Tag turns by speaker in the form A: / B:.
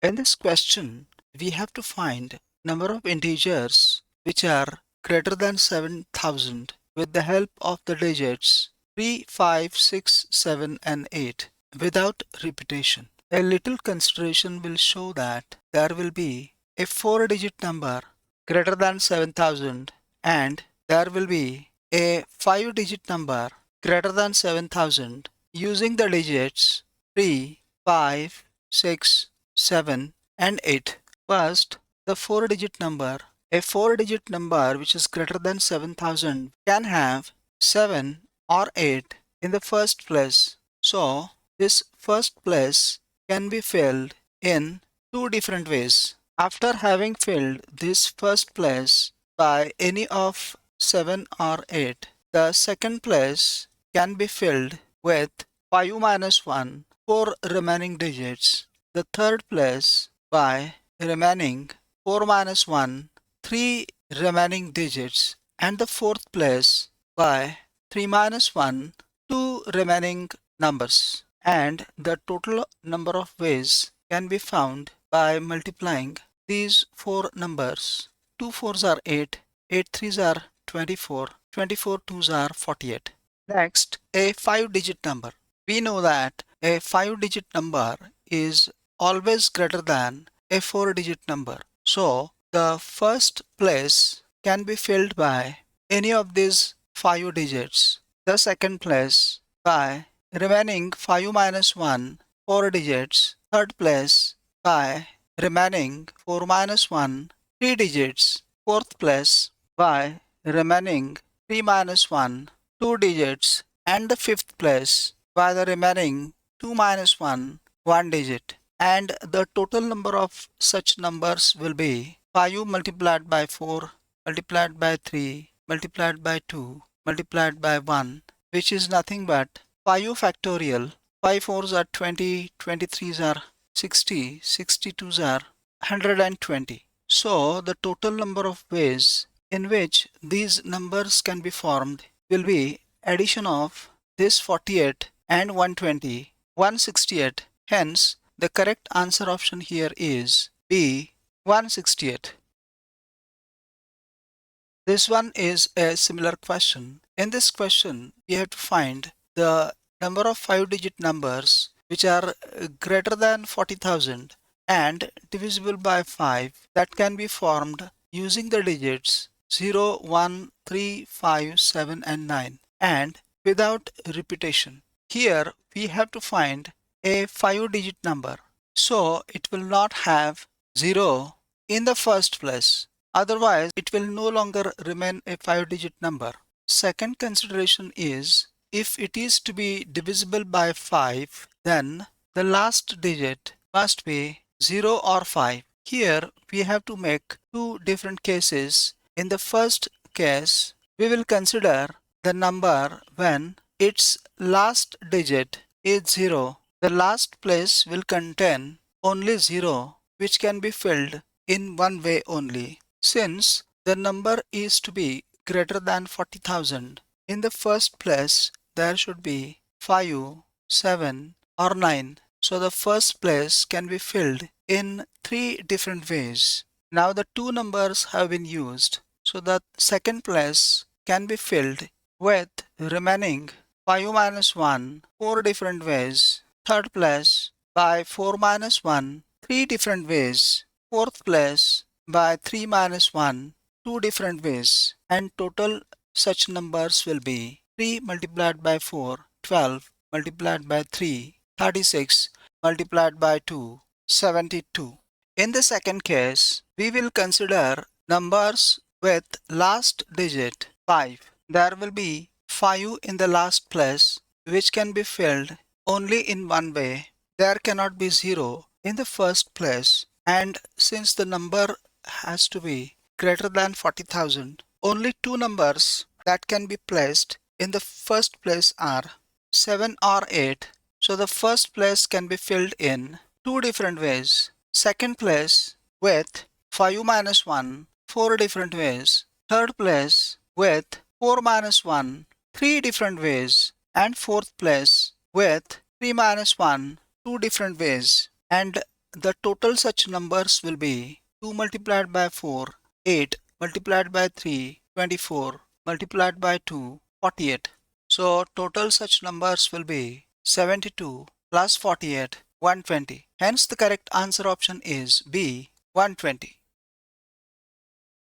A: In this question, we have to find number of integers which are greater than 7,000 with the help of the digits 3, 5, 6, 7 and 8 without repetition. A little consideration will show that there will be a 4-digit number greater than 7,000 and there will be a 5-digit number greater than 7,000 using the digits 3, 5, 6, 7 and 8. First, the 4-digit number. A 4-digit number which is greater than 7,000 can have 7 or 8 in the first place. So, this first place can be filled in two different ways. After having filled this first place by any of 7 or 8, the second place can be filled with 5 minus 1, 4 remaining digits. The third place by remaining 4 minus 1, 3 remaining digits. And the fourth place by 3 minus 1, 2 remaining numbers. And the total number of ways can be found by multiplying these four numbers. 2 fours are 8, 8 threes are 24, 24 twos are 48. Next, a 5-digit number. We know that a 5-digit number is always greater than a 4-digit number. So, the first place can be filled by any of these 5 digits. The second place by remaining 5 minus 1, 4 digits. Third place by remaining 4 minus 1, 3 digits. Fourth place by remaining 3 minus 1, 2 digits. And the fifth place by the remaining 2 minus 1, 1 digit. And the total number of such numbers will be 5 multiplied by 4 multiplied by 3 multiplied by 2 multiplied by 1, which is nothing but 5 factorial. 5 fours are 20, 23s are 60, 62s are 120. So the total number of ways in which these numbers can be formed will be addition of this 48 and 120, 168. Hence, the correct answer option here is B, 168. This one is a similar question. In this question, we have to find the number of 5-digit numbers which are greater than 40,000 and divisible by 5 that can be formed using the digits 0, 1, 3, 5, 7 and 9 and without repetition. Here we have to find a 5-digit number. So it will not have 0 in the first place. Otherwise, it will no longer remain a 5-digit number. Second consideration is if it is to be divisible by 5, then the last digit must be 0 or 5. Here we have to make two different cases. In the first case, we will consider the number when its last digit is 0. The last place will contain only 0, which can be filled in one way only. Since the number is to be greater than 40,000, in the first place there should be 5, 7 or 9. So the first place can be filled in three different ways. Now the two numbers have been used. So the second place can be filled with remaining 5 minus 1, 4 different ways. Third place by 4 minus 1, 3 different ways. Fourth place by 3 minus 1, 2 different ways. And total such numbers will be 3 multiplied by 4, 12 multiplied by 3, 36 multiplied by 2, 72. In the second case, we will consider numbers with last digit 5. There will be 5 in the last place, which can be filled only in one way. There cannot be 0 in the first place, and since the number has to be greater than 40,000, only two numbers that can be placed in the first place are 7 or 8. So the first place can be filled in two different ways. Second place with 5 minus 1, 4 different ways. Third place with 4 minus 1, 3 different ways. And fourth place with 3 minus 1, 2 different ways. And the total such numbers will be 2 multiplied by 4, 8 multiplied by 3, 24 multiplied by 2, 48. So total such numbers will be 72 plus 48, 120. Hence the correct answer option is B, 120.